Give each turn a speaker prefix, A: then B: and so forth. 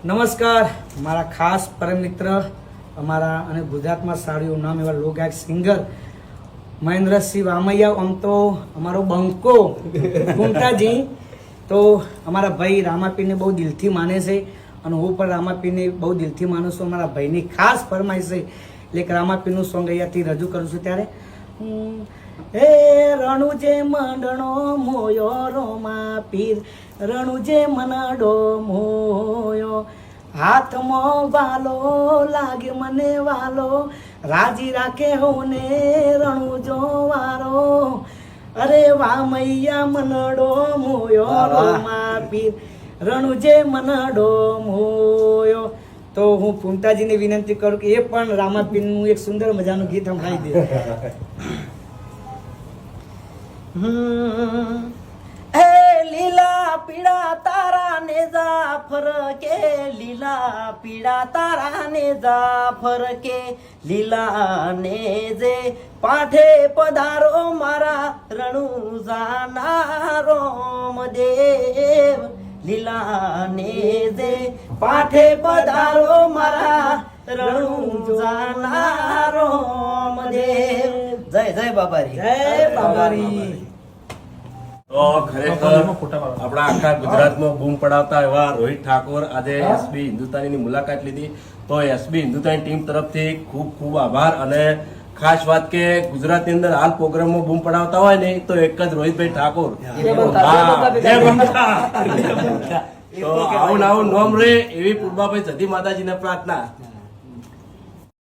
A: નમસ્કાર, મારા ખાસ પરમ મિત્ર અમારા અને ગુજરાતમાં સારું નામ એવા લોકગાયક સિંગર મહેન્દ્રસિંહ વામૈયા, આમ તો અમારો બંકો કુંટાજી, તો અમારા ભાઈ રામાપીરને બહુ દિલથી માને છે અને હું પણ રામાપીરને બહુ દિલથી માનું છું. અમારા ભાઈની ખાસ ફરમાઈશ છે એટલે કે રામાપીરનું સોંગ અહીંયાથી રજૂ કરું છું. ત્યારે હે રણુજે મંડણો મોયો રોમાપીર, રણુજે મનડો મોયો, હાથમાં વાલો લાગે મને વાલો, રાજી રાખે હોને રણુજો વારો, અરે વામૈયા મનડો મોયો રોમાપીર, રણુજે મનડો મોયો. તો હું પુંટાજીને વિનંતી કરું કે એ પણ રામાપીરનું એક સુંદર મજાનું ગીત સંભળાવી દે. હે લીલા પીળા તારા ને જાફર કે, લીલા પીળા તારા ને જાફર કે, લીલા ને જે પાઠે પધારો મારા રણુજાના રોમદેવ, લીલા ને જે પાઠે પધારો મારા રણુજાના રોમદેવ. જય જય બાબારી, જય બાબારી.
B: તો ખરેખર આપણા આખા ગુજરાતમાં બૂમ પડાવતા એવા રોહિત ઠાકોર આજે એસબી હિન્દુસ્તાનીની મુલાકાત લીધી. તો એસબી હિન્દુસ્તાની ટીમ તરફથી ખૂબ ખૂબ આભાર. અને ખાસ વાત કે ગુજરાતની અંદર હાલ પ્રોગ્રામમાં બૂમ પડાવતા હોય ને તો એક જ રોહિતભાઈ ઠાકોર. તો આવું નોમ રે એવી પૂર્વાભાઈ જતી માતાજીને પ્રાર્થના.